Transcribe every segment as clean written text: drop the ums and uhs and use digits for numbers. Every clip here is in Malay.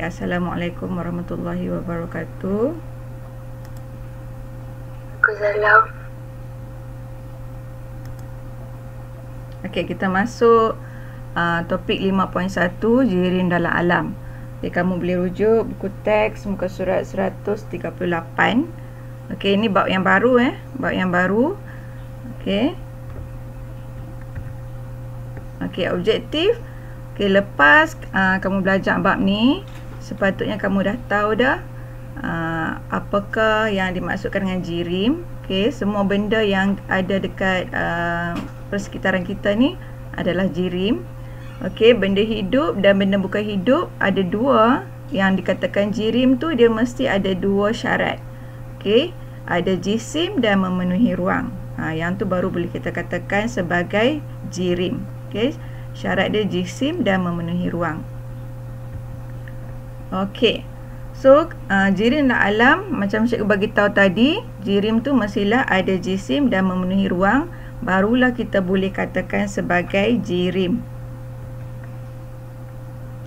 Assalamualaikum warahmatullahi wabarakatuh. Waalaikumsalam. Okey, kita masuk topik 5.1 jirim dalam alam. Okay, kamu boleh rujuk buku teks muka surat 138. Okey, ini bab yang baru bab yang baru. Okey. Okey, objektif. Okey, lepas kamu belajar bab ni, sepatutnya kamu dah tahu dah apakah yang dimaksudkan dengan jirim. Okey, semua benda yang ada dekat persekitaran kita ni adalah jirim. Okey, benda hidup dan benda bukan hidup ada dua. Yang dikatakan jirim tu dia mesti ada dua syarat. Okey, ada jisim dan memenuhi ruang. Yang tu baru boleh kita katakan sebagai jirim. Okey, syarat dia jisim dan memenuhi ruang. Okey. So, jirim dalam alam macam cikgu bagi tahu tadi, jirim tu mestilah ada jisim dan memenuhi ruang, barulah kita boleh katakan sebagai jirim.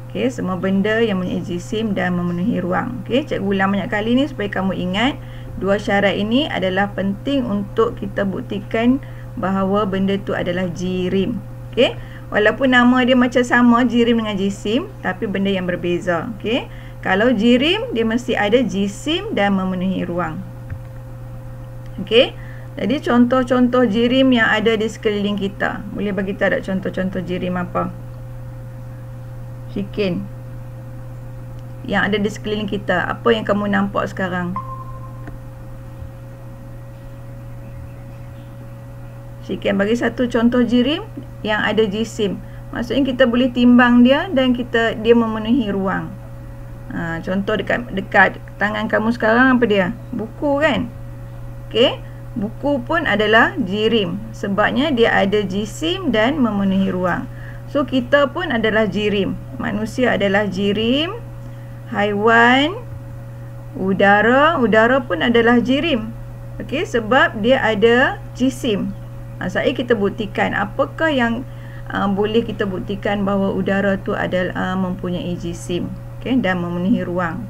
Okey, semua benda yang mempunyai jisim dan memenuhi ruang. Okey, cikgu ulang banyak kali ni supaya kamu ingat dua syarat ini adalah penting untuk kita buktikan bahawa benda tu adalah jirim. Okey, walaupun nama dia macam sama, jirim dengan jisim, tapi benda yang berbeza. Okey, kalau jirim dia mesti ada jisim dan memenuhi ruang. Okey, jadi contoh-contoh jirim yang ada di sekeliling kita. Boleh bagi tahu tak contoh-contoh jirim apa? Syikin, yang ada di sekeliling kita, apa yang kamu nampak sekarang? Syikin, bagi satu contoh jirim yang ada jisim. Maksudnya kita boleh timbang dia dan dia memenuhi ruang. Contoh dekat tangan kamu sekarang apa dia? Buku kan? Okey, buku pun adalah jirim sebabnya dia ada jisim dan memenuhi ruang. So kita pun adalah jirim. Manusia adalah jirim. Haiwan, udara pun adalah jirim. Okey, sebab dia ada jisim. Saya kita buktikan apakah yang boleh kita buktikan bahawa udara tu adalah mempunyai jisim, okey, dan memenuhi ruang.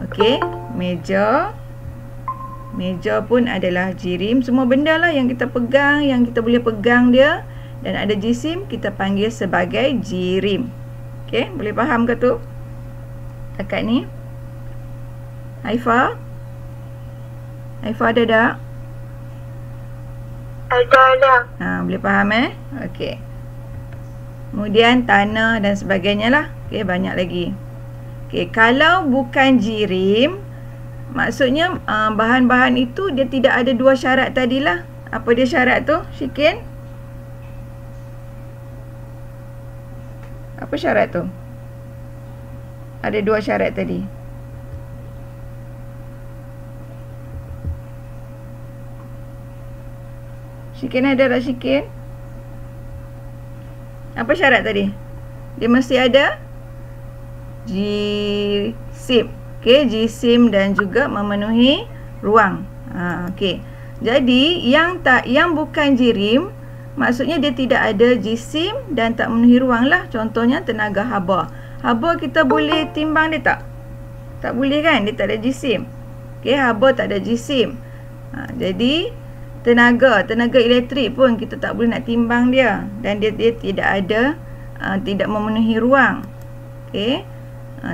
Okey, meja pun adalah jirim. Semua benda lah yang kita pegang, yang kita boleh pegang dia dan ada jisim, kita panggil sebagai jirim. Okey, boleh faham ke tu? Dekat ni. Haifa ada tak? Ada. Boleh faham Okey. Kemudian tanah dan sebagainya lah. Okey, banyak lagi. Okey, kalau bukan jirim, maksudnya bahan-bahan itu dia tidak ada dua syarat tadilah. Apa dia syarat tu, Syikin? Apa syarat tu? Ada dua syarat tadi. Syikin ada tak Syikin? Apa syarat tadi? Dia mesti ada jisim. Okey, jisim dan juga memenuhi ruang. Okey. Jadi yang bukan jirim, maksudnya dia tidak ada jisim dan tak memenuhi ruang lah. Contohnya tenaga haba. Haba kita boleh timbang dia tak? Tak boleh kan? Dia tak ada jisim. Okey, haba tak ada jisim. Jadi tenaga elektrik pun kita tak boleh nak timbang dia dan dia tidak ada tidak memenuhi ruang. Okey.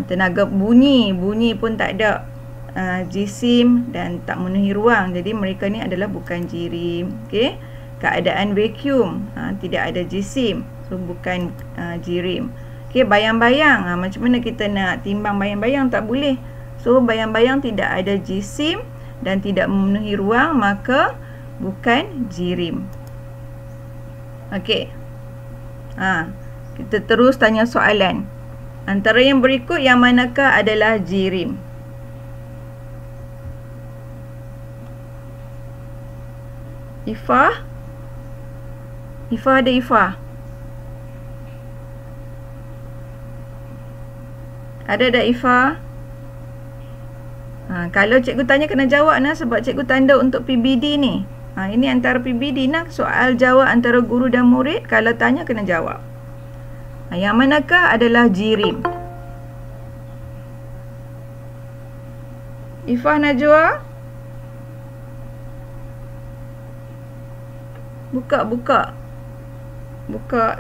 Tenaga bunyi pun tak ada jisim dan tak memenuhi ruang. Jadi mereka ni adalah bukan jirim. Okey. Keadaan vacuum tidak ada jisim, so bukan jirim. Okey, bayang-bayang macam mana kita nak timbang bayang-bayang? Tak boleh. So bayang-bayang tidak ada jisim dan tidak memenuhi ruang, maka bukan jirim. Okey. Kita terus tanya soalan. Antara yang berikut yang manakah adalah jirim? Ifah ada Ifah? Ada tak Ifah? Kalau cikgu tanya kena jawab sebab cikgu tanda untuk PBD ni. Ini antara PBD soal jawab antara guru dan murid. Kalau tanya kena jawab. Yang manakah adalah jirim? Ifah Najwa. Buka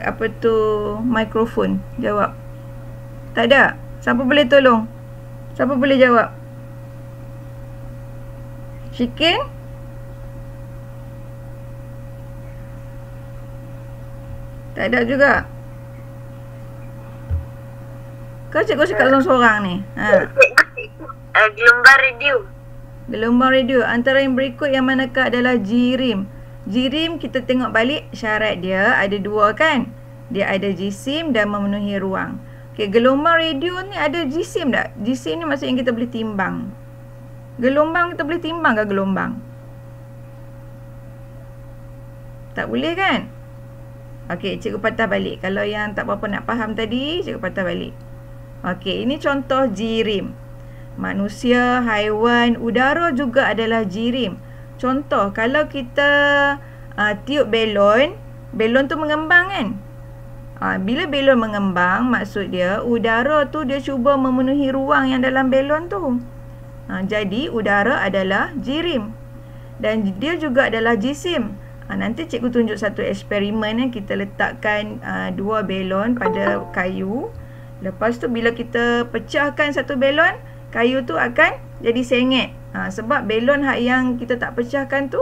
apa tu mikrofon. Jawab. Tak ada. Siapa boleh tolong? Siapa boleh jawab? Syikin? Tak ada juga. Kau cikgu cakap seorang-seorang ni. Gelombang radio. Gelombang radio. Antara yang berikut yang manakah adalah jirim? Jirim kita tengok balik syarat dia ada dua kan? Dia ada jisim dan memenuhi ruang. Okey, gelombang radio ni ada jisim tak? Jisim ni maksudnya kita boleh timbang. Gelombang kita boleh timbang ke gelombang? Tak boleh kan? Okey, cikgu patah balik. Kalau yang tak berapa nak faham tadi, cikgu patah balik. Okey, ini contoh jirim. Manusia, haiwan, udara juga adalah jirim. Contoh, kalau kita tiup belon, belon tu mengembang kan? Bila belon mengembang, maksud dia udara tu dia cuba memenuhi ruang yang dalam belon tu. Jadi, udara adalah jirim. Dan dia juga adalah jisim. Nanti cikgu tunjuk satu eksperimen yang kita letakkan dua belon pada kayu. Lepas tu bila kita pecahkan satu belon, kayu tu akan jadi sengit. Sebab belon yang kita tak pecahkan tu,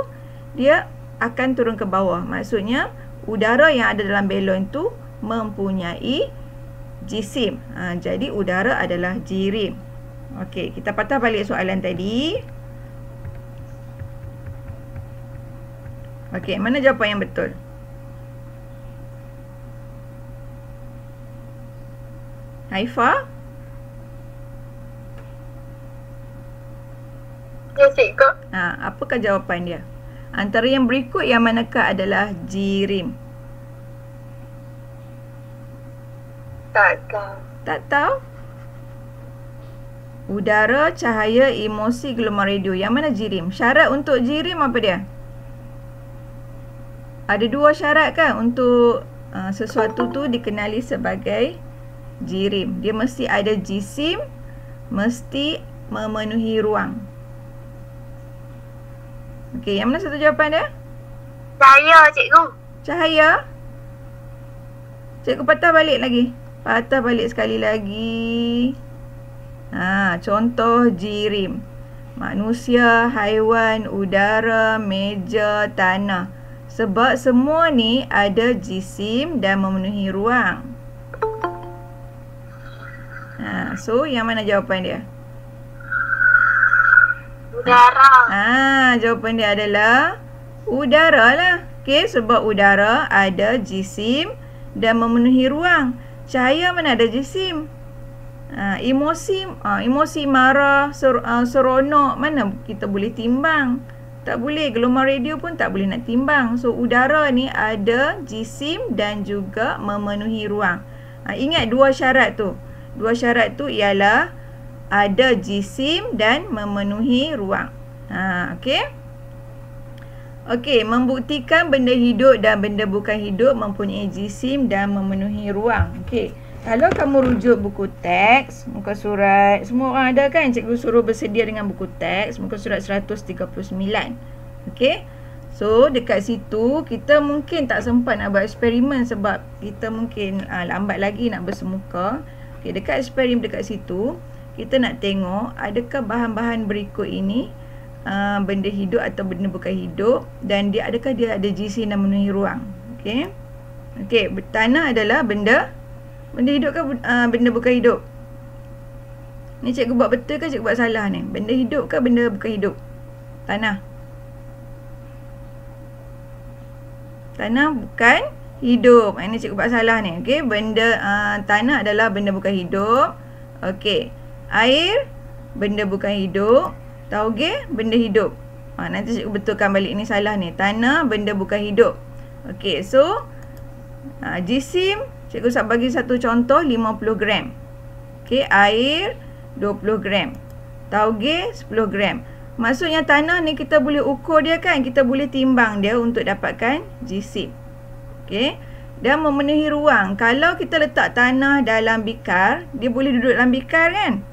dia akan turun ke bawah. Maksudnya, udara yang ada dalam belon tu mempunyai jisim. Jadi, udara adalah jirim. Okey, kita patah balik soalan tadi. Okey, mana jawapan yang betul? Haifah? Ya, cikgu. Apakah jawapan dia? Antara yang berikut yang manakah adalah jirim? Tak tahu. Tak tahu? Udara, cahaya, emosi, gelombang radio. Yang mana jirim? Syarat untuk jirim apa dia? Ada dua syarat kan untuk sesuatu tu dikenali sebagai jirim. Dia mesti ada jisim, mesti memenuhi ruang. Okey, yang mana satu jawapan dia? Cahaya, cikgu. Cahaya? Cikgu patah balik lagi. Patah balik sekali lagi. Contoh jirim. Manusia, haiwan, udara, meja, tanah. Sebab semua ni ada jisim dan memenuhi ruang. So, yang mana jawapan dia? Udara. Jawapan dia adalah udara lah. Okey, sebab udara ada jisim dan memenuhi ruang. Cahaya mana ada jisim? Emosi marah, seronok, mana kita boleh timbang? Tak boleh. Gelombang radio pun tak boleh nak timbang. So, udara ni ada jisim dan juga memenuhi ruang. Ingat dua syarat tu. Dua syarat tu ialah ada jisim dan memenuhi ruang. Okey. Okey, membuktikan benda hidup dan benda bukan hidup mempunyai jisim dan memenuhi ruang. Okey. Kalau kamu rujuk buku teks, muka surat, semua orang ada kan? Cikgu suruh bersedia dengan buku teks, muka surat 139. Okey. So, dekat situ, kita mungkin tak sempat nak buat eksperimen sebab kita mungkin lambat lagi nak bersemuka. Okey, dekat eksperimen dekat situ, kita nak tengok adakah bahan-bahan berikut ini benda hidup atau benda bukan hidup dan adakah dia ada jisim dan memenuhi ruang. Okey. Okey, tanah adalah benda hidup ke benda bukan hidup? Ni cikgu buat betul ke cikgu buat salah ni? Benda hidup ke benda bukan hidup? Tanah. Tanah bukan hidup. Ini cikgu buat salah ni. Okey, benda tanah adalah benda bukan hidup. Okey. Air benda bukan hidup. Tauge benda hidup. Nanti cikgu betulkan balik ni salah ni. Tanah benda bukan hidup. Okey, so jisim cikgu bagi satu contoh 50 gram. Okey, air 20 gram. Tauge 10 gram. Maksudnya tanah ni kita boleh ukur dia kan? Kita boleh timbang dia untuk dapatkan jisim. Okey. Dan memenuhi ruang. Kalau kita letak tanah dalam bikar, dia boleh duduk dalam bikar kan?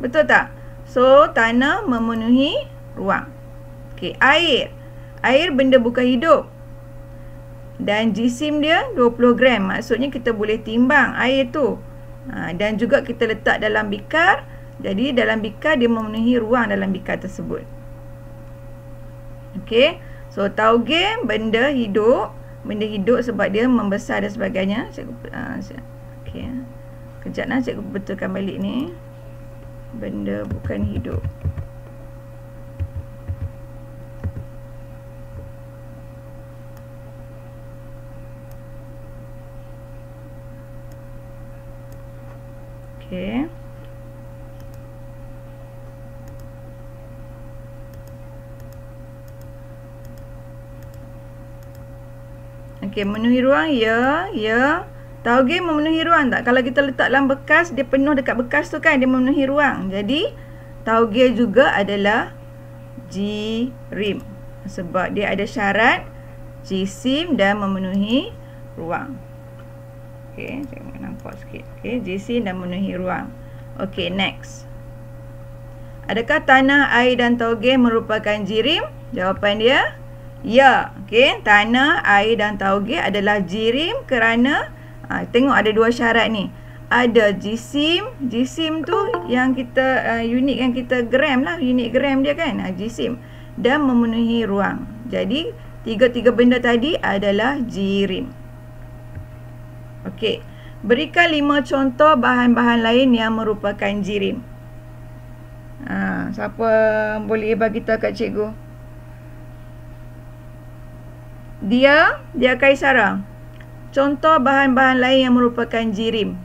Betul tak? So, tanah memenuhi ruang. Okey, air. Air benda bukan hidup. Dan jisim dia 20 gram. Maksudnya kita boleh timbang air tu. Dan juga kita letak dalam bikar. Jadi dalam bikar dia memenuhi ruang dalam bikar tersebut. Okey. So tauge benda hidup. Benda hidup sebab dia membesar dan sebagainya. Okey. Kejap lah cikgu betulkan balik ni. Benda bukan hidup. Okey. Okey, memenuhi ruang, ya, ya. Tauge memenuhi ruang tak? Kalau kita letak dalam bekas, dia penuh dekat bekas tu kan, dia memenuhi ruang. Jadi, tauge juga adalah jirim. Sebab dia ada syarat jisim dan memenuhi ruang. Okey, saya nampak sikit. Okey, jisim dan memenuhi ruang. Okey, next. Adakah tanah, air dan tauge merupakan jirim? Jawapan dia, ya. Okey, tanah, air dan tauge adalah jirim kerana tengok ada dua syarat ni. Ada jisim. Jisim tu yang kita unit yang kita gram lah, unit gram dia kan, jisim. Dan memenuhi ruang. Jadi tiga-tiga benda tadi adalah jirim. Okey, berikan 5 contoh bahan-bahan lain yang merupakan jirim. Siapa boleh bagi tahu kat cikgu? Dia Kaisara. Contoh bahan-bahan lain yang merupakan jirim.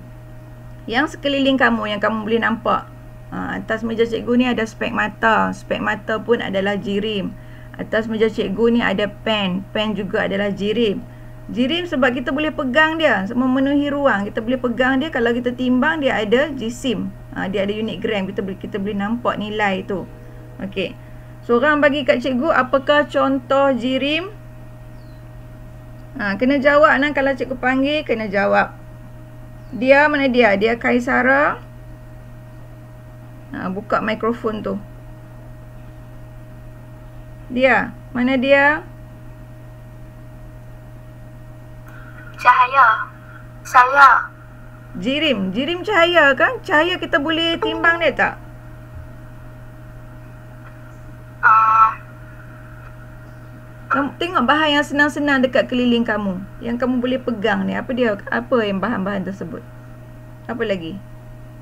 Yang sekeliling kamu, yang kamu boleh nampak. Atas meja cikgu ni ada spek mata. Spek mata pun adalah jirim. Atas meja cikgu ni ada pen. Pen juga adalah jirim. Jirim sebab kita boleh pegang dia, memenuhi ruang. Kita boleh pegang dia, kalau kita timbang dia ada jisim. Dia ada unit gram, kita boleh nampak nilai tu. Okey. Seorang bagi kat cikgu, apakah contoh jirim? Kena jawab nah, kalau cikgu panggil kena jawab. Dia mana dia? Dia Kaisara. Buka mikrofon tu. Dia, mana dia? Cahaya. Saya. Jirim. Jirim cahaya kan? Cahaya kita boleh timbang dia tak? Kamu tengok bahan yang senang-senang dekat keliling kamu. Yang kamu boleh pegang ni. Apa dia? Apa yang bahan-bahan tersebut? Apa lagi?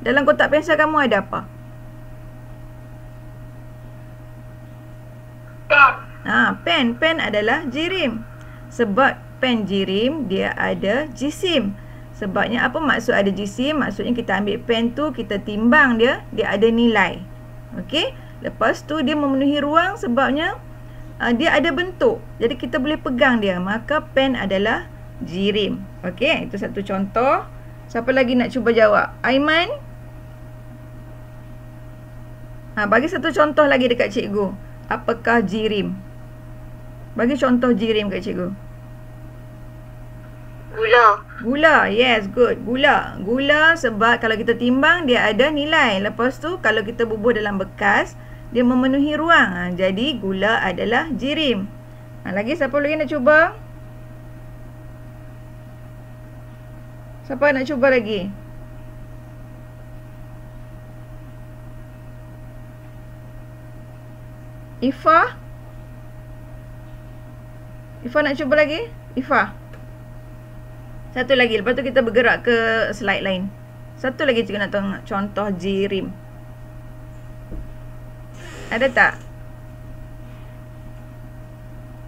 Dalam kotak pensel kamu ada apa? Pen. Pen. Pen adalah jirim. Sebab pen jirim, dia ada jisim. Sebabnya apa maksud ada jisim? Maksudnya kita ambil pen tu, kita timbang dia, dia ada nilai. Okey? Lepas tu dia memenuhi ruang sebabnya dia ada bentuk. Jadi kita boleh pegang dia. Maka pen adalah jirim. Okey, itu satu contoh. Siapa lagi nak cuba jawab? Aiman? Bagi satu contoh lagi dekat cikgu. Apakah jirim? Bagi contoh jirim kat cikgu. Gula. Gula, yes, good. Gula. Gula sebab kalau kita timbang dia ada nilai. Lepas tu kalau kita bubuh dalam bekas, dia memenuhi ruang. Jadi gula adalah jirim. Lagi siapa lagi nak cuba? Siapa nak cuba lagi? Ifah? Ifah nak cuba lagi? Ifah? Satu lagi. Lepas tu kita bergerak ke slide lain. Satu lagi cikgu nak tengok contoh jirim. Ada tak?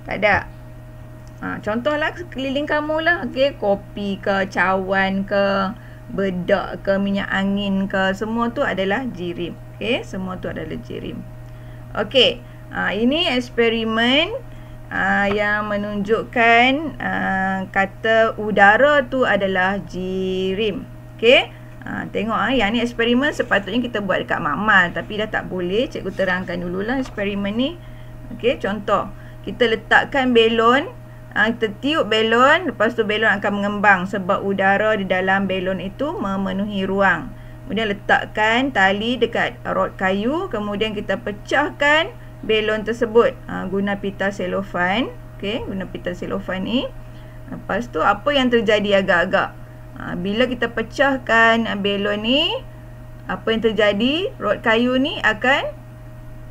Tak ada. Contohlah sekeliling kamu lah. Okay, kopi ke, cawan ke, bedak ke, minyak angin ke, semua tu adalah jirim. Okay, semua tu adalah jirim. Okay, ini eksperimen yang menunjukkan kata udara tu adalah jirim. Okay, tengok yang ni eksperimen sepatutnya kita buat dekat makmal, tapi dah tak boleh. Cikgu terangkan dululah eksperimen ni. Okay, contoh. Kita letakkan belon, kita tiup belon, lepas tu belon akan mengembang sebab udara di dalam belon itu memenuhi ruang. Kemudian letakkan tali dekat rod kayu. Kemudian kita pecahkan belon tersebut guna pita selofan. Okey, guna pita selofan ni. Lepas tu apa yang terjadi agak-agak? Bila kita pecahkan belon ni, apa yang terjadi? Rod kayu ni akan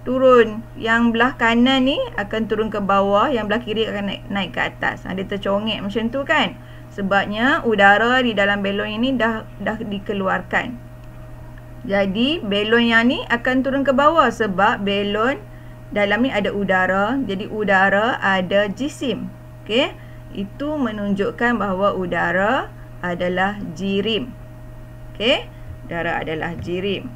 turun. Yang belah kanan ni akan turun ke bawah, yang belah kiri akan naik ke atas. Dia tercongek macam tu kan? Sebabnya udara di dalam belon ini dah dikeluarkan. Jadi belon yang ni akan turun ke bawah sebab belon dalam ni ada udara. Jadi udara ada jisim. Okey, itu menunjukkan bahawa udara adalah jirim. Okey, udara adalah jirim.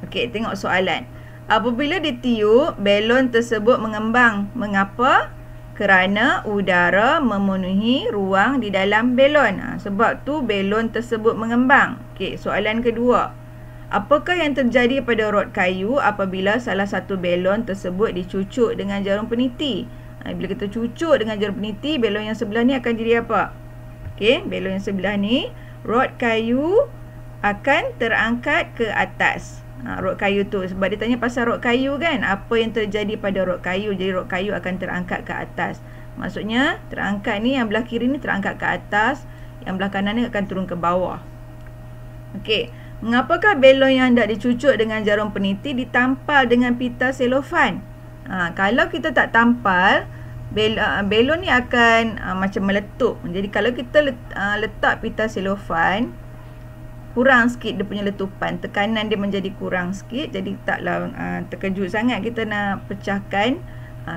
Okey, tengok soalan. Apabila ditiup, belon tersebut mengembang. Mengapa? Kerana udara memenuhi ruang di dalam belon. Sebab tu belon tersebut mengembang. Okey, soalan kedua. Apakah yang terjadi pada rod kayu apabila salah satu belon tersebut dicucuk dengan jarum peniti? Bila kita cucuk dengan jarum peniti, belon yang sebelah ni akan jadi apa? Okey, belon yang sebelah ni, rod kayu akan terangkat ke atas. Rod kayu tu, sebab dia tanya pasal rod kayu kan, apa yang terjadi pada rod kayu? Jadi rod kayu akan terangkat ke atas. Maksudnya terangkat ni, yang belah kiri ni terangkat ke atas, yang belah kanan ni akan turun ke bawah. Okey, mengapakah belon yang hendak dicucuk dengan jarum peniti ditampal dengan pita selofan? Kalau kita tak tampal, belon ni akan macam meletup. Jadi kalau kita letak pita selofan, kurang sikit dia punya letupan, tekanan dia menjadi kurang sikit, jadi taklah terkejut sangat kita nak pecahkan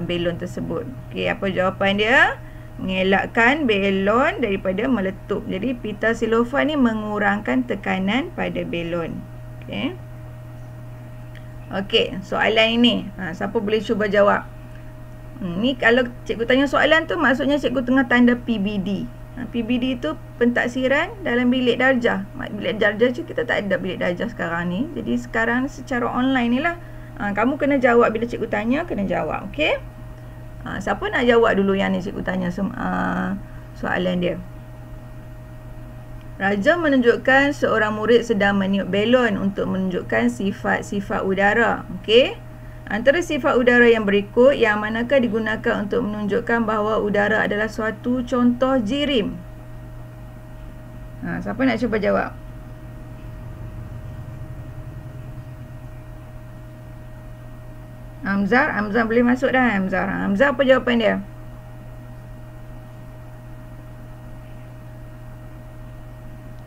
belon tersebut. Okey, apa jawapan dia? Mengelakkan belon daripada meletup. Jadi pita selofan ni mengurangkan tekanan pada belon. Okey. Okey, soalan ini siapa boleh cuba jawab? Ni kalau cikgu tanya soalan tu, maksudnya cikgu tengah tanda PBD. PBD itu pentaksiran dalam bilik darjah. Bilik darjah je kita tak ada bilik darjah sekarang ni. Jadi sekarang secara online ni lah. Kamu kena jawab bila cikgu tanya, kena jawab. Okey? Siapa nak jawab dulu yang ni cikgu tanya soalan dia? Raja menunjukkan seorang murid sedang meniup belon untuk menunjukkan sifat-sifat udara. Okey? Antara sifat udara yang berikut, yang manakah digunakan untuk menunjukkan bahawa udara adalah suatu contoh jirim? Siapa nak cuba jawab? Hamzah boleh masuk dah. Hamzah apa jawapan dia?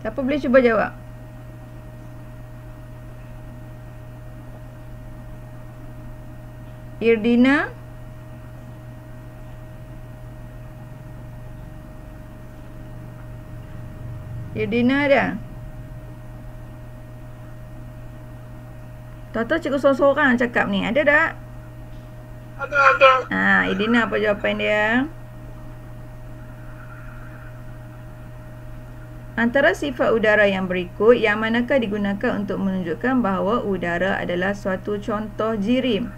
Siapa boleh cuba jawab? Irdina? Irdina ada? Tahu-tahu cikgu seorang-seorang cakap ni. Ada tak? Ada. Irdina apa jawapan dia? Antara sifat udara yang berikut, yang manakah digunakan untuk menunjukkan bahawa udara adalah suatu contoh jirim?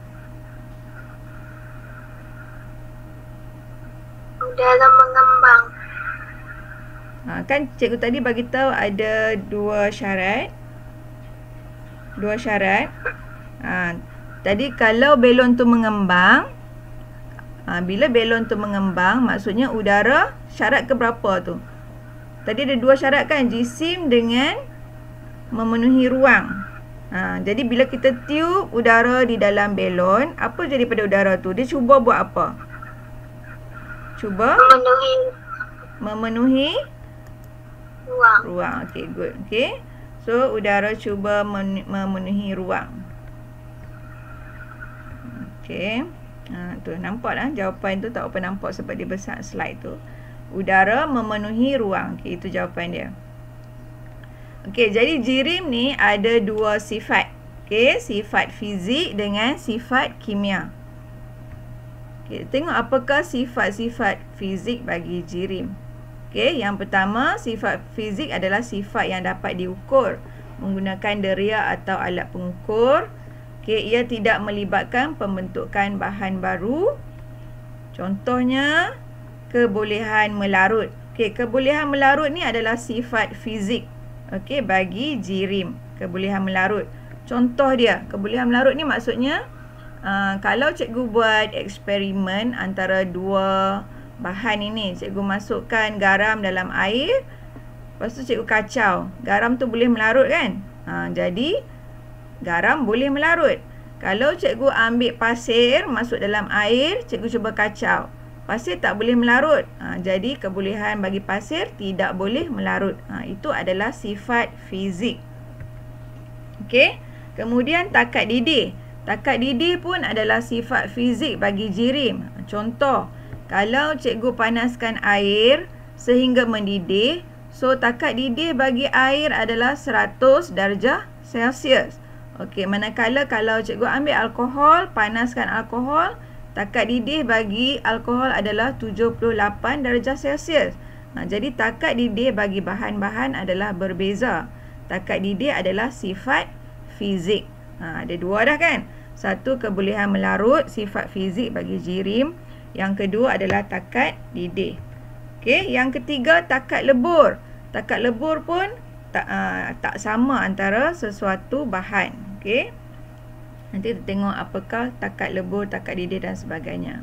Udara mengembang. Kan cikgu tadi bagi tahu ada dua syarat. Tadi kalau belon tu mengembang, bila belon tu mengembang, maksudnya udara syarat ke berapa tu? Tadi ada dua syarat kan, jisim dengan memenuhi ruang. Jadi bila kita tiup udara di dalam belon, apa jadi pada udara tu? Dia cuba buat apa? Cuba memenuhi ruang. Okey, good. Okey. So udara cuba memenuhi ruang. Okey. Tu nampak dah jawapan tu, tak apa nampak sebab dia besar slide tu. Udara memenuhi ruang. Okey, itu jawapan dia. Okey, jadi jirim ni ada dua sifat. Okey, sifat fizik dengan sifat kimia. Okey, tengok apakah sifat-sifat fizik bagi jirim. Okey, yang pertama, sifat fizik adalah sifat yang dapat diukur menggunakan deria atau alat pengukur. Okey, ia tidak melibatkan pembentukan bahan baru. Contohnya, kebolehan melarut. Okey, kebolehan melarut ni adalah sifat fizik. Okey, bagi jirim, kebolehan melarut. Contoh dia, kebolehan melarut ni maksudnya kalau cikgu buat eksperimen antara dua bahan ini, cikgu masukkan garam dalam air, lepas tu cikgu kacau. Garam tu boleh melarut kan? Jadi garam boleh melarut. Kalau cikgu ambil pasir masuk dalam air, cikgu cuba kacau, pasir tak boleh melarut. Jadi kebolehan bagi pasir tidak boleh melarut. Itu adalah sifat fizik. Okey. Kemudian takat didih. Takat didih pun adalah sifat fizik bagi jirim. Contoh, kalau cikgu panaskan air sehingga mendidih, so takat didih bagi air adalah 100 darjah Celsius. Okey, manakala kalau cikgu ambil alkohol, panaskan alkohol, takat didih bagi alkohol adalah 78 darjah Celsius. Jadi takat didih bagi bahan-bahan adalah berbeza. Takat didih adalah sifat fizik. Ada dua dah kan? Satu, kebolehan melarut, sifat fizik bagi jirim. Yang kedua adalah takat didih. Okey, yang ketiga takat lebur. Takat lebur pun tak sama antara sesuatu bahan. Okey. Nanti kita tengok apakah takat lebur, takat didih dan sebagainya.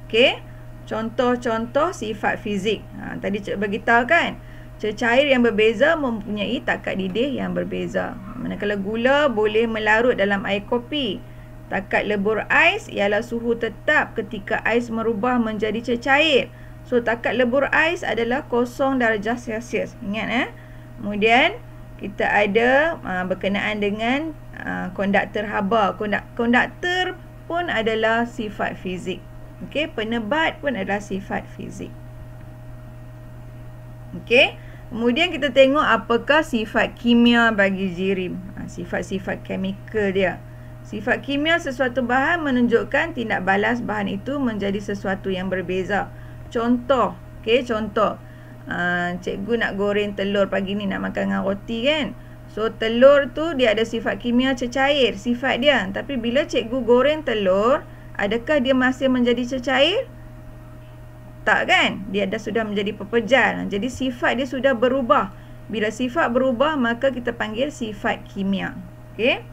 Okey. Contoh-contoh sifat fizik. Tadi cikgu beritahu kan, cecair yang berbeza mempunyai takat didih yang berbeza. Manakala gula boleh melarut dalam air kopi. Takat lebur ais ialah suhu tetap ketika ais merubah menjadi cecair. So takat lebur ais adalah 0 darjah Celsius. Ingat Kemudian kita ada berkenaan dengan konduktor haba. Konduktor pun adalah sifat fizik. Okey, penebat pun adalah sifat fizik. Okey, kemudian kita tengok apakah sifat kimia bagi jirim. Sifat-sifat kimikal dia. Sifat kimia sesuatu bahan menunjukkan tindak balas bahan itu menjadi sesuatu yang berbeza. Contoh, contoh. Cikgu nak goreng telur pagi ni, nak makan dengan roti kan. So telur tu dia ada sifat kimia cecair, sifat dia. Tapi bila cikgu goreng telur, adakah dia masih menjadi cecair? Tak kan? Dia dah sudah menjadi pepejal. Jadi sifat dia sudah berubah. Bila sifat berubah, maka kita panggil sifat kimia. Okey?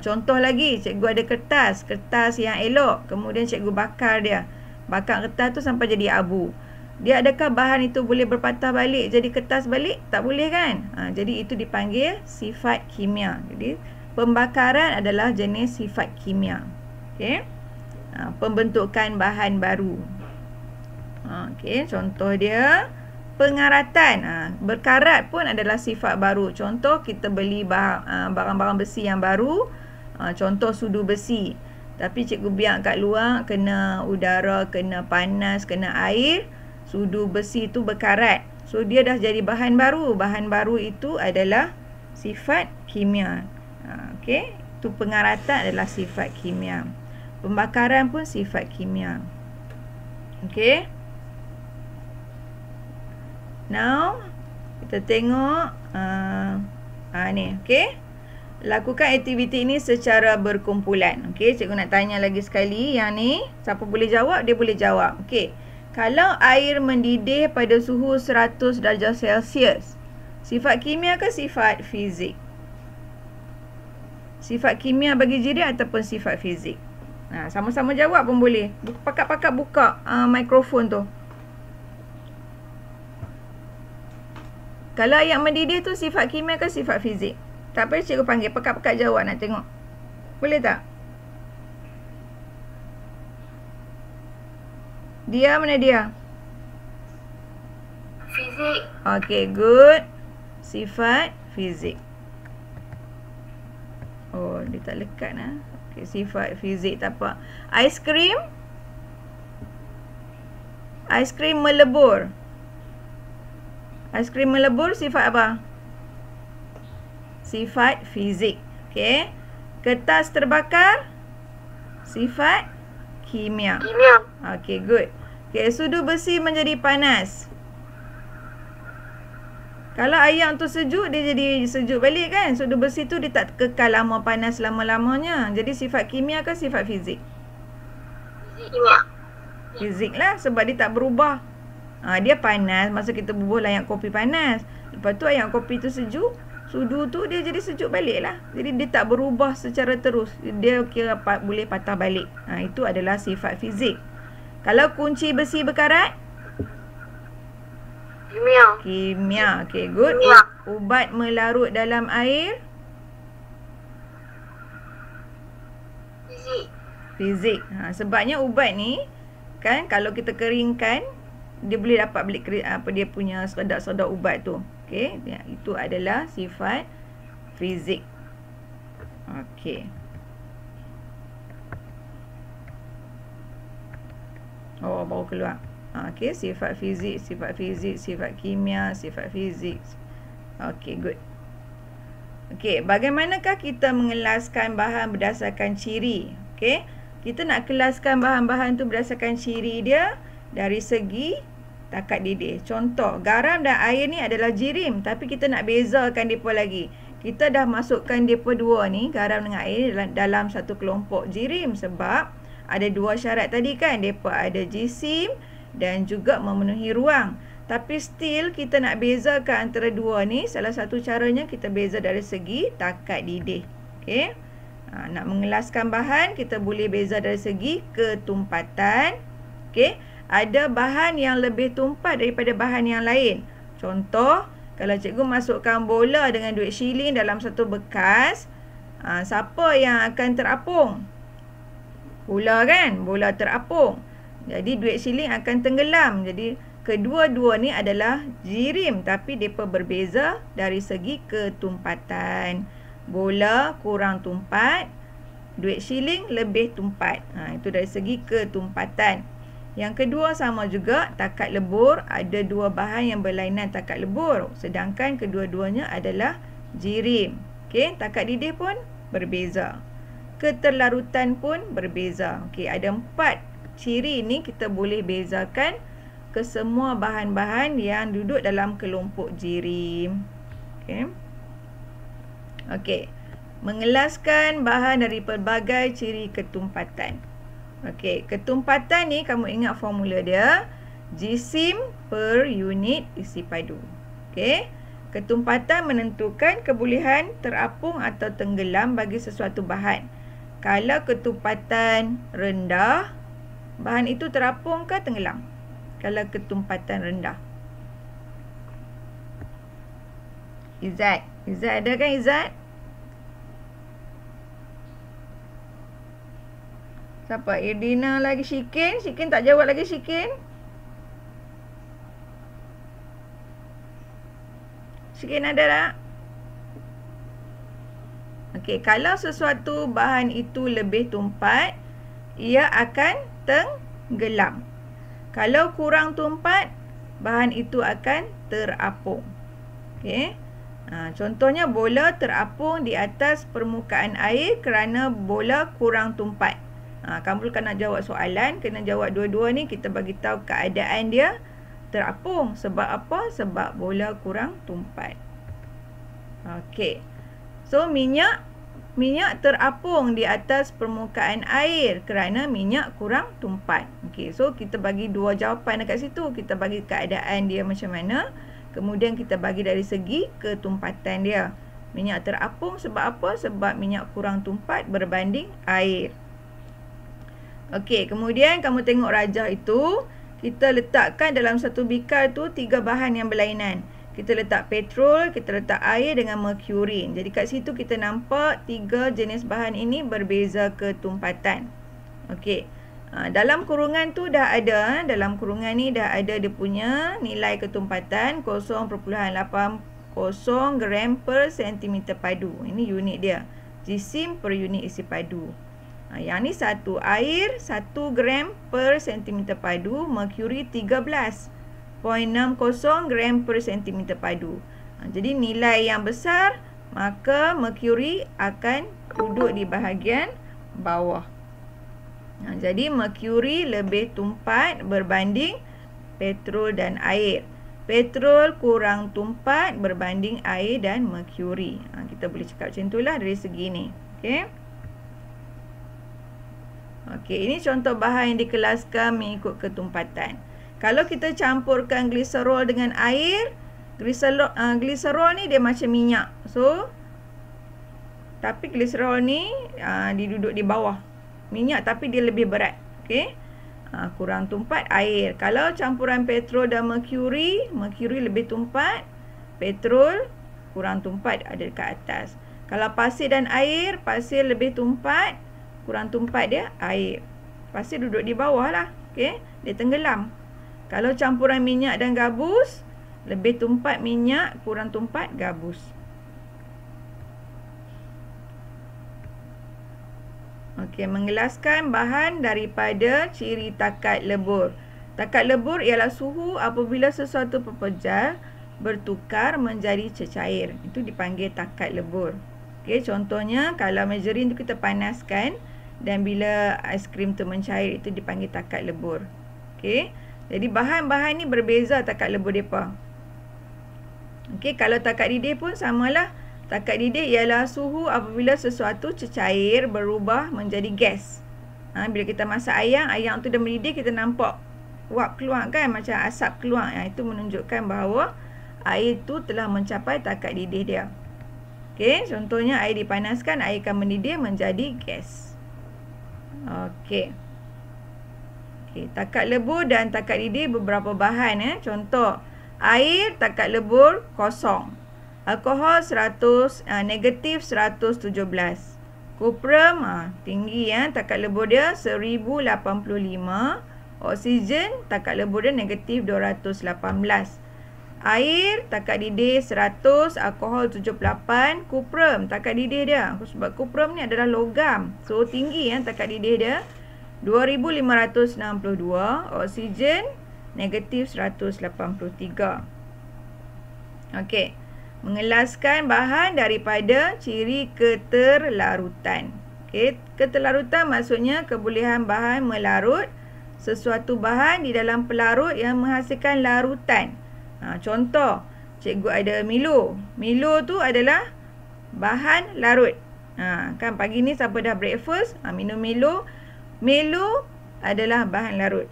Contoh lagi, cikgu ada kertas yang elok, kemudian cikgu bakar dia. Bakar kertas tu sampai jadi abu. Dia adakah bahan itu boleh berpatah balik jadi kertas balik? Tak boleh kan? Jadi itu dipanggil sifat kimia. Jadi pembakaran adalah jenis sifat kimia. Okey. Pembentukan bahan baru. Okey, contoh dia pengaratan. Berkarat pun adalah sifat baru. Contoh kita beli barang-barang besi yang baru. Contoh sudu besi. Tapi cikgu biar kat luar, kena udara, kena panas, kena air, sudu besi itu berkarat. So dia dah jadi bahan baru. Bahan baru itu adalah sifat kimia. Okey, itu pengaratan adalah sifat kimia. Pembakaran pun sifat kimia. Okey. Now kita tengok ni, okey. Lakukan aktiviti ini secara berkumpulan. Okey, cikgu nak tanya lagi sekali yang ni, siapa boleh jawab, dia boleh jawab. Okey. Kalau air mendidih pada suhu 100 darjah Celsius, sifat kimia ke sifat fizik? Sifat kimia bagi jirim ataupun sifat fizik? Sama-sama jawab pun boleh. Pakat-pakat buka mikrofon tu. Kalau air mendidih tu sifat kimia ke sifat fizik? Tak apa, cikgu panggil. Pakat-pakat jawab, nak tengok. Boleh tak? Dia mana dia? Fizik. Okay, good. Sifat fizik. Oh, dia tak lekat Okay, sifat fizik tak apa. Aiskrim. Aiskrim melebur. Aiskrim melebur sifat apa? Sifat fizik. Okay. Kertas terbakar. Sifat kimia. Kimia. Okay, good. Okay, sudu besi menjadi panas. Kalau air tu sejuk, dia jadi sejuk balik kan. Sudu besi tu dia tak kekal lama panas lama-lamanya. Jadi sifat kimia ke sifat fizik? Kimia. Fizik lah, sebab dia tak berubah. Dia panas, masa kita bubuh layak kopi panas. Lepas tu air kopi tu sejuk, sudu tu dia jadi sejuk balik lah. Jadi dia tak berubah secara terus. Dia kira boleh patah balik. Itu adalah sifat fizik. Kalau kunci besi berkarat? Kimia. Kimia. Okay, good. Kimia. Ubat melarut dalam air? Fizik. Fizik. Sebabnya ubat ni, kan, kalau kita keringkan, dia boleh dapat balik dia punya sedar-sedar ubat tu. Okey, itu adalah sifat fizik. Okey. Oh, baru keluar. Okey, sifat fizik, sifat kimia, sifat fizik. Okey, good. Okey, bagaimanakah kita mengelaskan bahan berdasarkan ciri? Okey, kita nak kelaskan bahan-bahan tu berdasarkan ciri dia dari segi takat didih. Contoh, garam dan air ni adalah jirim, tapi kita nak bezakan depa lagi. Kita dah masukkan depa dua ni, garam dengan air, dalam satu kelompok jirim sebab ada dua syarat tadi kan, depa ada jisim dan juga memenuhi ruang. Tapi still kita nak bezakan antara dua ni, salah satu caranya kita beza dari segi takat didih. Okey. Nak mengelaskan bahan, kita boleh beza dari segi ketumpatan. Okey. Ada bahan yang lebih tumpat daripada bahan yang lain. Contoh, kalau cikgu masukkan bola dengan duit shilling dalam satu bekas, siapa yang akan terapung? Bola kan? Bola terapung. Jadi duit shilling akan tenggelam. Jadi kedua-dua ni adalah jirim, tapi mereka berbeza dari segi ketumpatan. Bola kurang tumpat, duit shilling lebih tumpat. Itu dari segi ketumpatan. Yang kedua sama juga, takat lebur. Ada dua bahan yang berlainan takat lebur, sedangkan kedua-duanya adalah jirim. Okey, takat didih pun berbeza. Keterlarutan pun berbeza. Okey, ada 4 ciri ni kita boleh bezakan ke semua bahan-bahan yang duduk dalam kelompok jirim. Okey. Okey. Mengelaskan bahan dari pelbagai ciri ketumpatan. Okey, ketumpatan ni kamu ingat formula dia, jisim per unit isi padu. Okey. Ketumpatan menentukan kebolehan terapung atau tenggelam bagi sesuatu bahan. Kalau ketumpatan rendah, bahan itu terapung ke tenggelam? Kalau ketumpatan rendah. Izzat ada kan Izzat? Siapa? Irdina lagi, Syikin tak jawab lagi Syikin. Syikin ada tak? Okey, kalau sesuatu bahan itu lebih tumpat, ia akan tenggelam. Kalau kurang tumpat, bahan itu akan terapung. Okey. Contohnya bola terapung di atas permukaan air kerana bola kurang tumpat. Kamu kena jawab soalan, kena jawab dua-dua ni, kita bagi tahu keadaan dia terapung. Sebab apa? Sebab bola kurang tumpat. Okey. So minyak terapung di atas permukaan air kerana minyak kurang tumpat. Okey, so kita bagi dua jawapan dekat situ. Kita bagi keadaan dia macam mana, kemudian kita bagi dari segi ketumpatan dia. Minyak terapung sebab apa? Sebab minyak kurang tumpat berbanding air. Okey, kemudian kamu tengok rajah itu, kita letakkan dalam satu bikar tu 3 bahan yang berlainan. Kita letak petrol, kita letak air dengan merkuri. Jadi kat situ kita nampak 3 jenis bahan ini berbeza ketumpatan. Okey. Dalam kurungan tu dah ada, dalam kurungan ni dah ada dia punya nilai ketumpatan 0.80 gram per sentimeter padu. Ini unit dia. Jisim per unit isi padu. Yang ni satu, air 1 gram per sentimeter padu, merkuri 13.60 gram per sentimeter padu. Jadi nilai yang besar, maka merkuri akan duduk di bahagian bawah. Jadi merkuri lebih tumpat berbanding petrol dan air. Petrol kurang tumpat berbanding air dan merkuri. Kita boleh cakap macam itulah dari segi ni. Okey. Okey, ini contoh bahan yang dikelaskan mengikut ketumpatan. Kalau kita campurkan gliserol dengan air, gliserol ni dia macam minyak. So, tapi gliserol ni dia duduk di bawah minyak tapi dia lebih berat. Okey. Kurang tumpat air. Kalau campuran petrol dan merkuri, merkuri lebih tumpat, petrol kurang tumpat, ada dekat atas. Kalau pasir dan air, pasir lebih tumpat, kurang tumpat dia air. Pasir duduk di bawah lah. Okey, dia tenggelam. Kalau campuran minyak dan gabus, lebih tumpat minyak, kurang tumpat gabus. Okey, mengelaskan bahan daripada ciri takat lebur. Takat lebur ialah suhu apabila sesuatu pepejal bertukar menjadi cecair. Itu dipanggil takat lebur. Okey, contohnya kalau margarin tu kita panaskan dan bila aiskrim tu mencair, itu dipanggil takat lebur. Okey, jadi bahan-bahan ni berbeza takat lebur depa. Okey, kalau takat didih pun samalah. Takat didih ialah suhu apabila sesuatu cecair berubah menjadi gas. Bila kita masak ayam tu dah mendidih, kita nampak wap keluar kan, macam asap keluar. Itu menunjukkan bahawa air tu telah mencapai takat didih dia. Okey, contohnya air dipanaskan, air akan mendidih menjadi gas. Okey. Okey, takat lebur dan takat didih beberapa bahan. Contoh, air takat lebur kosong. Alkohol 100, negatif 117. Kuprum tinggi takat lebur dia 1085. Oksigen takat lebur dia negatif 218. Air takat didih 100, alkohol 78. Kuprum takat didih dia, sebab kuprum ni adalah logam, so tinggi takat didih dia 2562. Oksigen negatif 183. Okey, mengelaskan bahan daripada ciri keterlarutan. Okey, keterlarutan maksudnya kebolehan bahan melarut sesuatu bahan di dalam pelarut yang menghasilkan larutan. Contoh, cikgu ada Milo. Milo tu adalah bahan larut. Kan pagi ni siapa dah breakfast, minum Milo. Milo adalah bahan larut.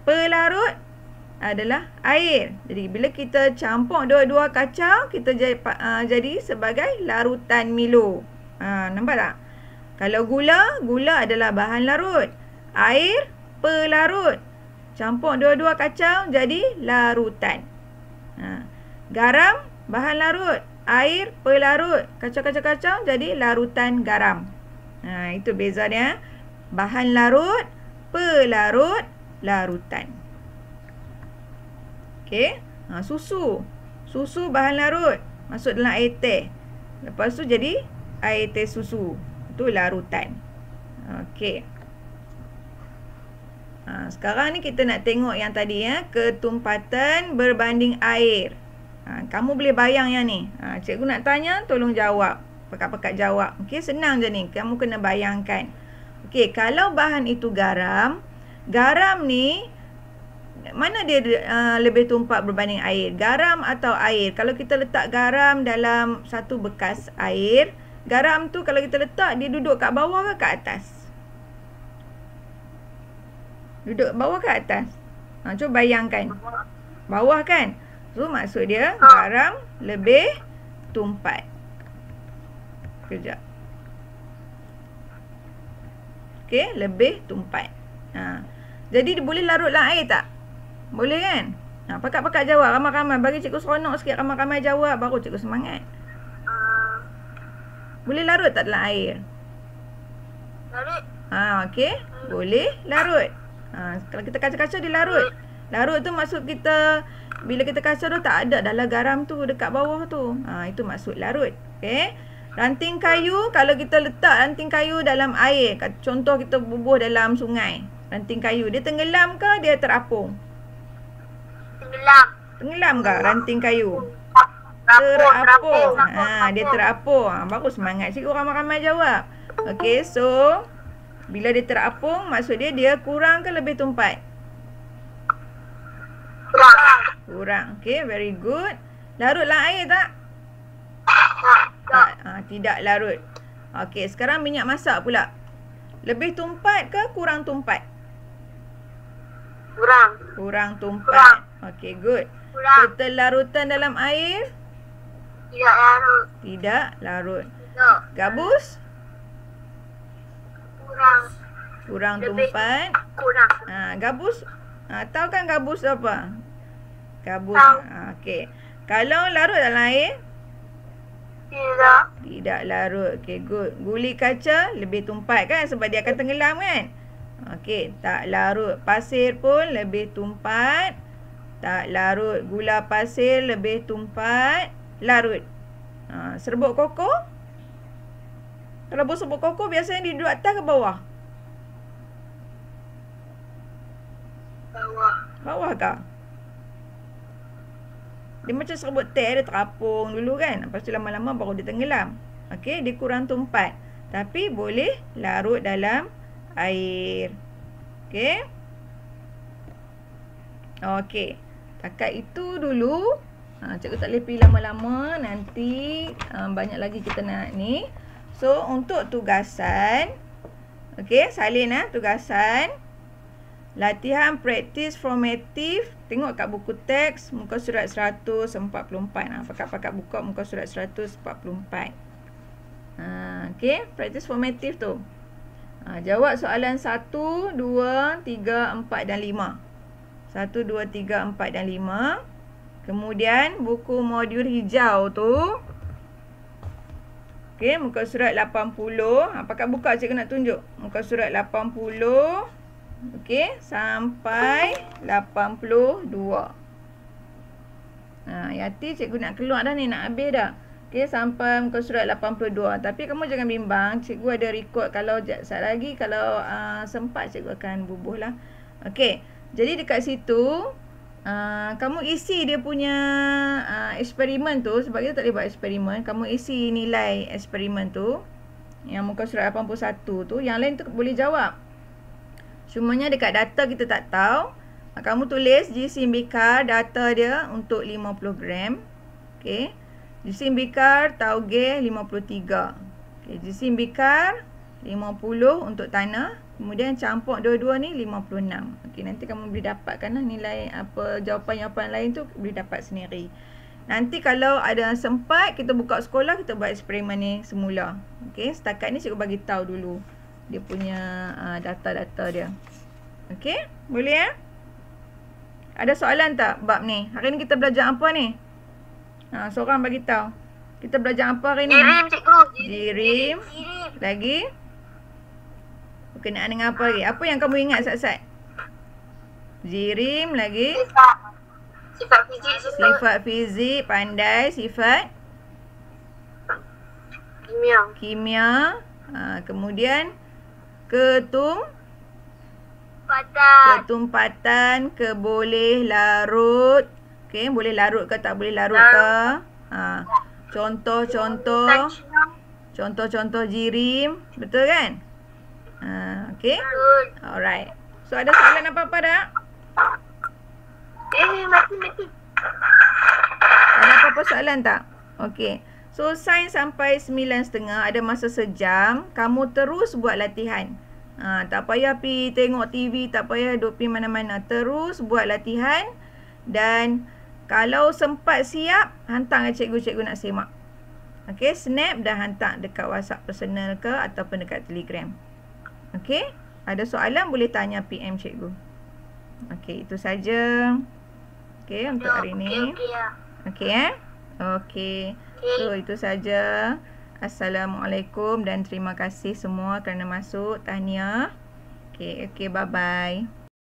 Pelarut adalah air. Jadi bila kita campur dua-dua kacau, kita jadi sebagai larutan Milo. Nampak tak? Kalau gula adalah bahan larut. Air, pelarut. Campur dua-dua kacau, jadi larutan. Garam, bahan larut. Air, pelarut. Kacau-kacau-kacau, jadi larutan garam. Itu beza dia. Bahan larut, pelarut, larutan. Okey. Susu. Susu bahan larut, masuk dalam air teh. Lepas tu jadi air teh susu. Itu larutan. Okey. Sekarang ni kita nak tengok yang tadi ketumpatan berbanding air. Kamu boleh bayang yang ni. Cikgu nak tanya, tolong jawab. Pekat-pekat jawab. Okey, senang je ni. Kamu kena bayangkan. Okey, kalau bahan itu garam, garam ni mana dia lebih tumpat berbanding air? Garam atau air? Kalau kita letak garam dalam satu bekas air, garam tu kalau kita letak, dia duduk kat bawah ke kat atas? Duduk bawah ke atas? Cuba bayangkan. Bawah kan? So maksud dia garam lebih tumpat. Kejap. Okey, lebih tumpat. Jadi dia boleh larut dalam air tak? Boleh kan? Pakat-pakat jawab. Ramai-ramai. Bagi cikgu seronok sikit. Ramai-ramai jawab. Baru cikgu semangat. Boleh larut tak dalam air? Larut. Okey. Boleh larut. Kalau kita kacau-kacau, dia larut. Larut tu maksud kita, bila kita kacau tu tak ada dalam garam tu dekat bawah tu. Itu maksud larut. Okey. Ranting kayu, kalau kita letak ranting kayu dalam air, contoh kita bubuh dalam sungai. Ranting kayu, dia tenggelam ke dia terapung? Tenggelam. Tenggelam ke ranting kayu? Terapung. Dia terapung. Baru semangat cikgu, ramai-ramai jawab. Okey, so bila dia terapung, maksud dia kurang ke lebih tumpat? Kurang. Okey, very good. Larut dalam air tak? Tak. Tidak larut. Okey, sekarang minyak masak pula. Lebih tumpat ke kurang tumpat? Kurang. Kurang tumpat. Okey, good. Kurang. Keterlarutan dalam air? Tidak larut. Tidak larut. Tidak. Gabus? Kurang. Kurang Lebih. tumpat. Kurang. Gabus. Tahu kan gabus apa? Gabus. Tahu. Okey. Kalau larut dalam air? Tidak. Tidak larut. Okey, good. Guli kaca lebih tumpat kan sebab dia akan tenggelam kan? Okey, tak larut. Pasir pun lebih tumpat. Tak larut. Gula pasir lebih tumpat. Larut. Serbuk koko? Kalau serbuk koko biasanya dia duduk atas ke bawah? Bawah. Bawah kah? Dia macam serbuk teh, dia terapung dulu kan. Lepas tu lama-lama baru dia tenggelam. Okey, dia kurang tumpat. Tapi boleh larut dalam air. Okey. Okey. Takat itu dulu. Cikgu tak boleh pergi lama-lama. Nanti banyak lagi kita nak ni. So, untuk tugasan. Okey, salin tugasan. Latihan praktis formatif. Tengok kat buku teks muka surat 144. Pakat-pakat buka muka surat 144. Okey, praktis formatif tu. Jawab soalan 1, 2, 3, 4 dan 5. 1, 2, 3, 4 dan 5. Kemudian buku modul hijau tu. Okey, muka surat 80. Pakat buka cikgu nak tunjuk. Muka surat 80. Okey, sampai 82. Yati cikgu nak keluar dah ni, nak habis dah. Okey, sampai muka surat 82. Tapi kamu jangan bimbang, cikgu ada record. Kalau sekejap lagi, kalau sempat cikgu akan bubuh lah. Okey, jadi dekat situ kamu isi dia punya eksperimen tu. Sebab kita tak boleh buat eksperimen. Kamu isi nilai eksperimen tu, yang muka surat 81 tu. Yang lain tu boleh jawab. Cumanya dekat data kita tak tahu. Kamu tulis jisim bikar, data dia untuk 50 gram. Okey. Jisim bikar tauge 53. Okey, jisim bikar 50 untuk tanah. Kemudian campur dua-dua ni 56. Okey, nanti kamu boleh dapatkan nilai apa jawapan-jawapan lain tu boleh dapat sendiri. Nanti kalau ada sempat kita buka sekolah, kita buat eksperimen ni semula. Okey, setakat ni cikgu bagi tahu dulu dia punya data-data dia. Okey, boleh Ada soalan tak bab ni? Hari ni kita belajar apa ni? Seorang bagi tahu. Kita belajar apa hari ni? Jirim, cikgu. Jirim. Lagi? Berkenaan dengan apa lagi? Apa yang kamu ingat sat-sat? Jirim lagi? Sifat fizik. Sifat fizik, pandai. Sifat Kimia. kimia. Kemudian ketumpatan, boleh larut. Okey, boleh larut ke tak boleh larut ke? Contoh-contoh jirim, betul kan? Okey. Alright. So ada soalan apa-apa tak? Mati. Ada apa-apa soalan tak? Okey. So sains sampai 9.30, ada masa sejam. Kamu terus buat latihan. Tak payah pergi tengok TV, tak payah duduk pergi mana-mana. Terus buat latihan. Dan kalau sempat siap, hantar ke cikgu-cikgu nak semak. Okey, snap dan hantar dekat WhatsApp personal ke ataupun dekat Telegram. Okey, ada soalan boleh tanya PM cikgu. Okey, itu saja. Okey, untuk hari ni. Okey Okey. So itu saja. Assalamualaikum dan terima kasih semua kerana masuk. Tahniah. Okey, bye bye.